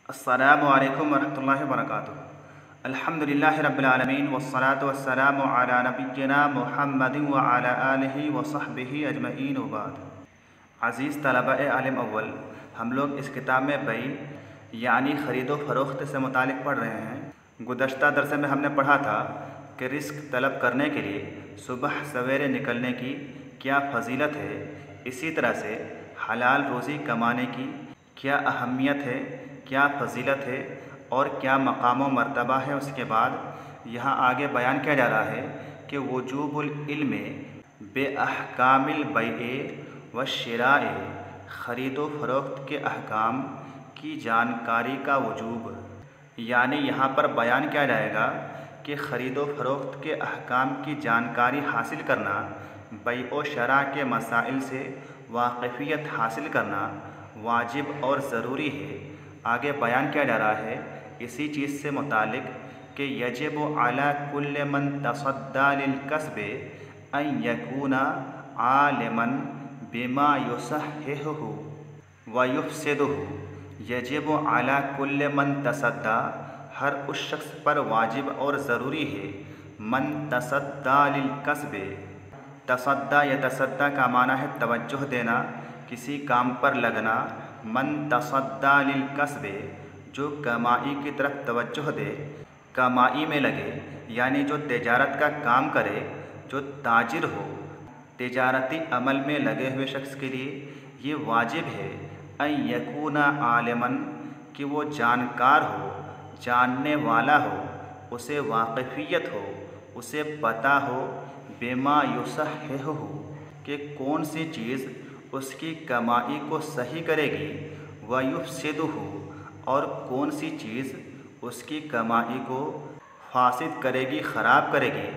السلام علیکم ورحمۃ اللہ وبرکاتہ۔ الحمدللہ رب العالمین والصلاة والسلام علی نبینا محمد وعلی آلہ وصحبہ اجمعین وبعد۔ عزیز طلبہ عالم اول، ہم لوگ اس کتاب میں بیع یعنی خرید و فروخت سے متعلق پڑھ رہے ہیں۔ گزشتہ درس میں ہم نے پڑھا تھا کہ رزق طلب کرنے کے لیے صبح سویرے نکلنے کی کیا فضیلت ہے، اسی طرح سے حلال روزی کمانے کی کیا اہمیت ہے، کیا فضیلت ہے اور کیا مقام و مرتبہ ہے۔ اس کے بعد یہاں آگے بیان کیا جا رہا ہے کہ وجوب العلم باحکام البیع والشراء، خرید و فروخت کے احکام کی جانکاری کا وجوب، یعنی یہاں پر بیان کیا جائے گا کہ خرید و فروخت کے احکام کی جانکاری حاصل کرنا، بیع و شراء کے مسائل سے واقفیت حاصل کرنا واجب اور ضروری ہے۔ آگے بیان کیا جا رہا ہے اسی چیز سے متعلق کہ یجب علی کل من تصدی للکسب ان یکون عالما بما یصححہ ویفسدہ۔ یجب علی کل من تصدی، ہر اس شخص پر واجب اور ضروری ہے، من تصدی للکسب، تصدی یتصدی کا معنی ہے توجہ دینا، کسی کام پر لگنا۔ من تصدی للکسب، جو کمائی کی طرف توجہ دے، کمائی میں لگے، یعنی جو تجارت کا کام کرے، جو تاجر ہو، تجارتی عمل میں لگے ہوئے شخص کے لیے یہ واجب ہے ان یکون عالما، کہ وہ جانکار ہو، جاننے والا ہو، اسے واقفیت ہو، اسے پتہ ہو، بما یصححہ، کہ کون سی چیز اس کی کمائی کو صحیح کرے گی، ویفسدہ، اور کون سی چیز اس کی کمائی کو فاسد کرے گی، خراب کرے گی،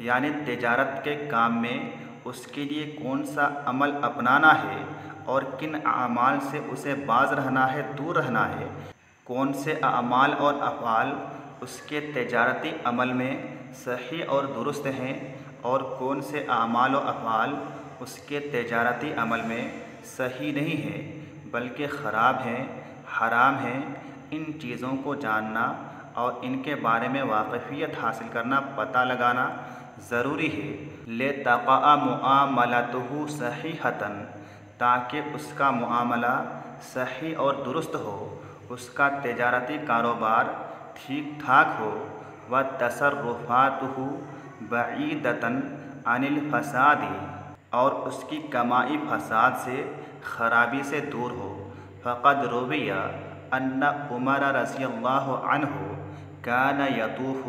یعنی تجارت کے کام میں اس کے لیے کون سا عمل اپنانا ہے اور کن اعمال سے اسے باز رہنا ہے، دور رہنا ہے، کون سے اعمال اور افعال اس کے تجارتی عمل میں صحیح اور درست ہیں اور کون سے اعمال و افعال اس کے تجارتی عمل میں صحیح نہیں ہیں بلکہ خراب ہیں، حرام ہیں۔ ان چیزوں کو جاننا اور ان کے بارے میں واقفیت حاصل کرنا، پتہ لگانا ضروری ہے۔ لتقع معاملتہ صحیحۃ، تاکہ اس کا معاملہ صحیح اور درست ہو، اس کا تجارتی کاروبار ٹھیک ٹھاک ہو، وتصرفاتہ بعیدۃ عن الفساد، اور اس کی کمائی فساد سے، خرابی سے دور ہو۔ فقد روی ان عمر رضی اللہ عنہ کان یطوف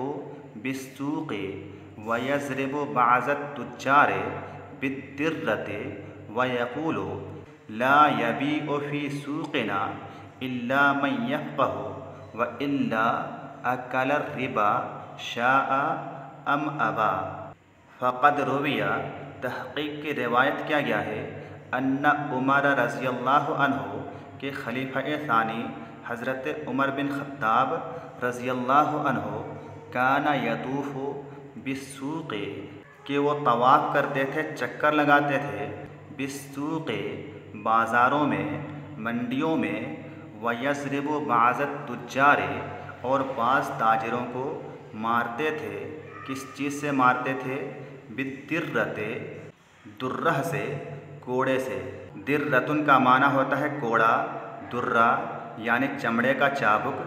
بالسوق ویضرب بعض التجار بالدرۃ ویقول لا یبیع فی سوقنا الا من یفقہ والا اکل الربا شاء ام ابا۔ فقد روی، تحقیق کی روایت کیا گیا ہے، ان عمر رضی اللہ عنہ، کہ خلیفہ ثانی حضرت عمر بن خطاب رضی اللہ عنہ، کان یطوف بالسوق، کہ وہ طواف کرتے تھے، چکر لگاتے تھے، بالسوق، بازاروں میں، منڈیوں میں، ویضرب بعض التجار، اور بعض تاجروں کو مارتے تھے۔ کس چیز سے مارتے تھے؟ بالدرۃ، درہ سے، کوڑے سے۔ درۃن کا معنی ہوتا ہے کوڑا، درہ یعنی چمڑے کا چابک۔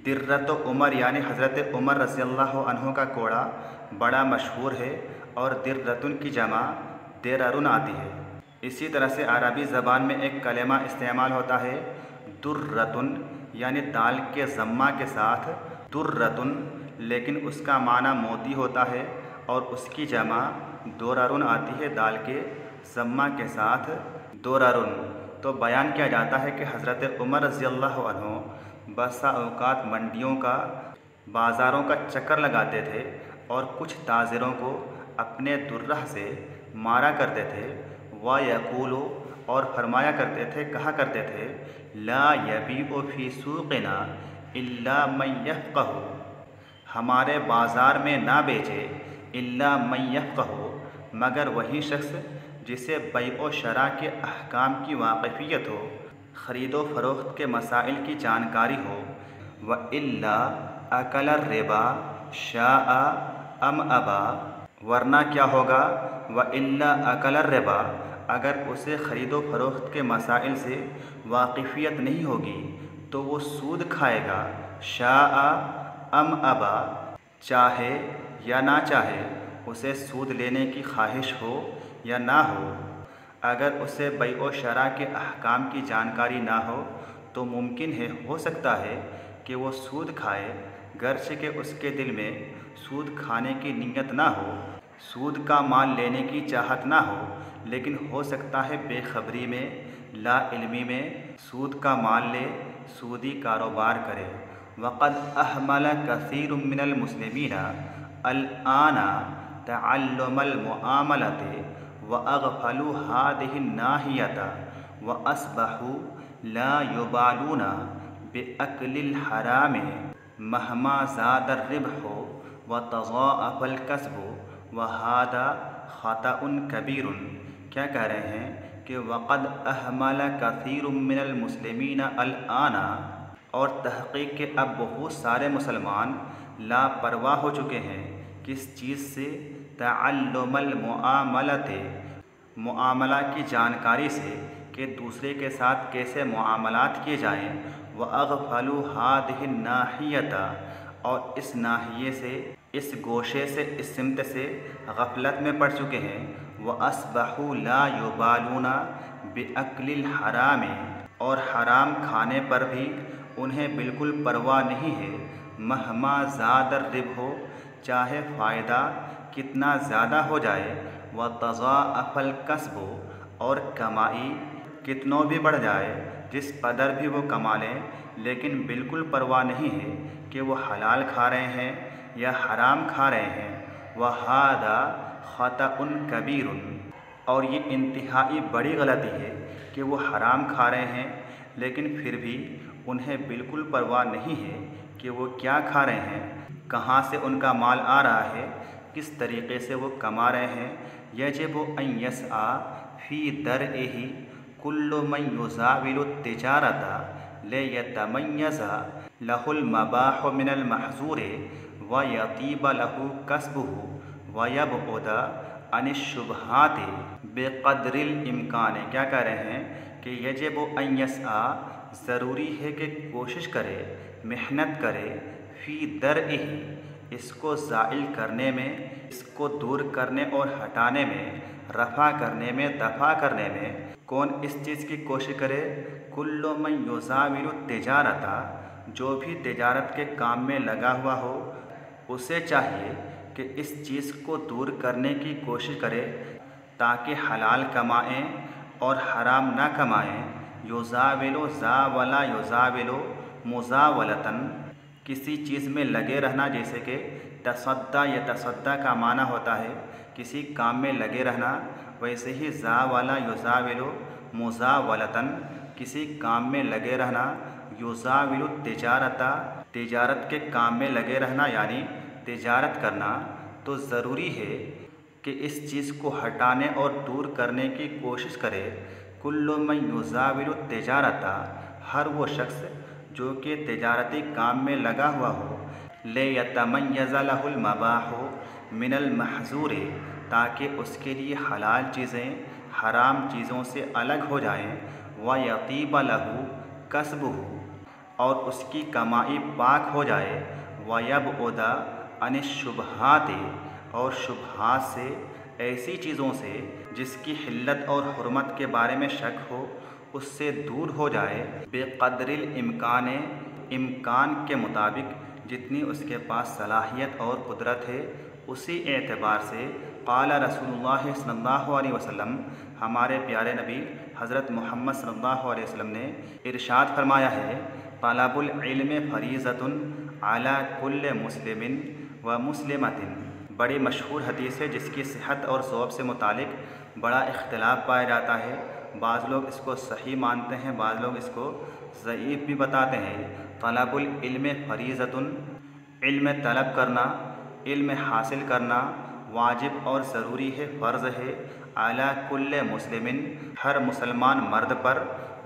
درۃ عمر یعنی حضرت عمر رضی اللہ عنہ کا کوڑا بڑا مشہور ہے، اور درۃن کی جمع دررن آتی ہے۔ اسی طرح سے عربی زبان میں ایک کلمہ استعمال ہوتا ہے درۃن، یعنی دال کے ضمہ کے ساتھ درۃن، لیکن اس کا معنی موتی ہوتا ہے اور اس کی جمع دررن آتی ہے، دال کے ضمہ کے ساتھ دررن۔ تو بیان کیا جاتا ہے کہ حضرت عمر رضی اللہ عنہ بسا اوقات منڈیوں کا، بازاروں کا چکر لگاتے تھے اور کچھ تاجروں کو اپنے درہ سے مارا کرتے تھے۔ وَيَقُولُ، اور فرمایا کرتے تھے، کہا کرتے تھے، لَا يَبِيعُ فِي سُوقِنَا إِلَّا مَن يَفْقَهُ، ہمارے بازار میں نہ بیچے، إِلَّا مَن يَفْقَهُ، مگر وہی شخص جسے بیع و شراء کے احکام کی واقفیت ہو، خرید و فروخت کے مسائل کی جانکاری ہو، وَإِلَّا أَكَلَ الرِّبَا شَاءَ أَمْ أَبَى، ورنہ کیا ہوگا؟ وَإِلَّا أَكَلَ الرِّبَا، اگر اسے خرید و فروخت کے مسائل سے واقفیت نہیں ہوگی تو وہ سود کھائے گا، شاء ام ابا، چاہے یا نہ چاہے، اسے سود لینے کی خواہش ہو یا نہ ہو۔ اگر اسے بیع و شرع کے احکام کی جانکاری نہ ہو تو ممکن ہے، ہو سکتا ہے کہ وہ سود کھائے، گرچہ کہ اس کے دل میں سود کھانے کی نیت نہ ہو، سود کا مال لینے کی چاہت نہ ہو، لیکن ہو سکتا ہے بے خبری میں، لا علمی میں سود کا مال لے، سودی کاروبار کرے۔ وقد احمل کثیر من المسلمین الآن تعلم المعاملة واغفلوا هذه الناحية واصبحوا لا يبالون باكل الحرام مهما زاد الربح وتضاعف الكسب وهذا خطأ كبير۔ کیا کہہ رہے ہیں کہ وقد احمل کثیر من المسلمین الآن، اور تحقیق کہ اب بہت سارے مسلمان لاپرواہ ہو چکے ہیں کس چیز سے؟ تعلم المعاملۃ، معاملہ کی جانکاری سے کہ دوسرے کے ساتھ کیسے معاملات کیے جائیں، وَأَغْفَلُوا هَذِهِ النَّاحِيَةَ، اور اس ناحیے سے، اس گوشے سے، اس سمت سے غفلت میں پڑ چکے ہیں، وَأَصْبَحُوا لَا يُبَالُونَ بِأَكْلِ الْحَرَامِ، اور حرام کھانے پر بھی انہیں بالکل پرواہ نہیں ہے، مہما زاد الربح، چاہے فائدہ کتنا زیادہ ہو جائے، وتضاعف الکسب، اور کمائی کتنوں بھی بڑھ جائے، جس قدر بھی وہ کما لیں، لیکن بالکل پرواہ نہیں ہے کہ وہ حلال کھا رہے ہیں یا حرام کھا رہے ہیں۔ وَهَذَا خَطَأٌ كَبِيرٌ، اور یہ انتہائی بڑی غلطی ہے کہ وہ حرام کھا رہے ہیں لیکن پھر بھی انہیں بالکل پرواہ نہیں ہے کہ وہ کیا کھا رہے ہیں، کہاں سے ان کا مال آ رہا ہے، کس طریقے سے وہ کما رہے ہیں۔ یجب ان یسعی فی درعہ کل من یزاول التجارۃ لیتمیز لہ المباح من المحظور ویطیب لہ کسبہ ویبعد عن الشبہات بقدر الامکان۔ کیا کہہ رہے ہیں کہ یجب ان یسعی، ضروری ہے کہ کوشش کرے، محنت کرے، فی درعہ، اس کو زائل کرنے میں، اس کو دور کرنے اور ہٹانے میں، رفع کرنے میں، دفع کرنے میں۔ کون اس چیز کی کوشش کرے؟ کل من یزاول التجارۃ، جو بھی تجارت کے کام میں لگا ہوا ہو، اسے چاہیے کہ اس چیز کو دور کرنے کی کوشش کرے تاکہ حلال کمائیں اور حرام نہ کمائیں۔ یزاول، زاول یزاول مزاولتاً، کسی چیز میں لگے رہنا، جیسے کہ تصدی، یتصدی کا معنی ہوتا ہے کسی کام میں لگے رہنا، ویسے ہی زاول یزاول مزاولتاً، کسی کام میں لگے رہنا، یزاول التجارۃ، تجارت کے کام میں لگے رہنا یعنی تجارت کرنا۔ تو ضروری ہے کہ اس چیز کو ہٹانے اور دور کرنے کی کوشش کرے۔ کل من یزاول التجارۃ، ہر وہ شخص جو کہ تجارتی کام میں لگا ہوا ہو، لیتمیز لہ المباح من المحظور، تاکہ اس کے لیے حلال چیزیں حرام چیزوں سے الگ ہو جائیں، ویطیب لہ کسبہ، اور اس کی کمائی پاک ہو جائے، ویبعد عن الشبہات، اور شبہات سے، ایسی چیزوں سے جس کی حلت اور حرمت کے بارے میں شک ہو، اس سے دور ہو جائے، بقدر الامکان، امکان کے مطابق، جتنی اس کے پاس صلاحیت اور قدرت ہے اسی اعتبار سے۔ قال رسول اللہ صلی اللہ علیہ وسلم، ہمارے پیارے نبی حضرت محمد صلی اللہ علیہ وسلم نے ارشاد فرمایا ہے، طلب العلم فریضۃ علی کل مسلم و مسلمۃ۔ بڑی مشہور حدیث ہے جس کی صحت اور ثواب سے متعلق بڑا اختلاف پایا جاتا ہے، بعض لوگ اس کو صحیح مانتے ہیں، بعض لوگ اس کو ضعیف بھی بتاتے ہیں۔ طلب العلم فریضۃ، علم طلب کرنا، علم حاصل کرنا واجب اور ضروری ہے، فرض ہے، علی کل مسلم، ہر مسلمان مرد پر،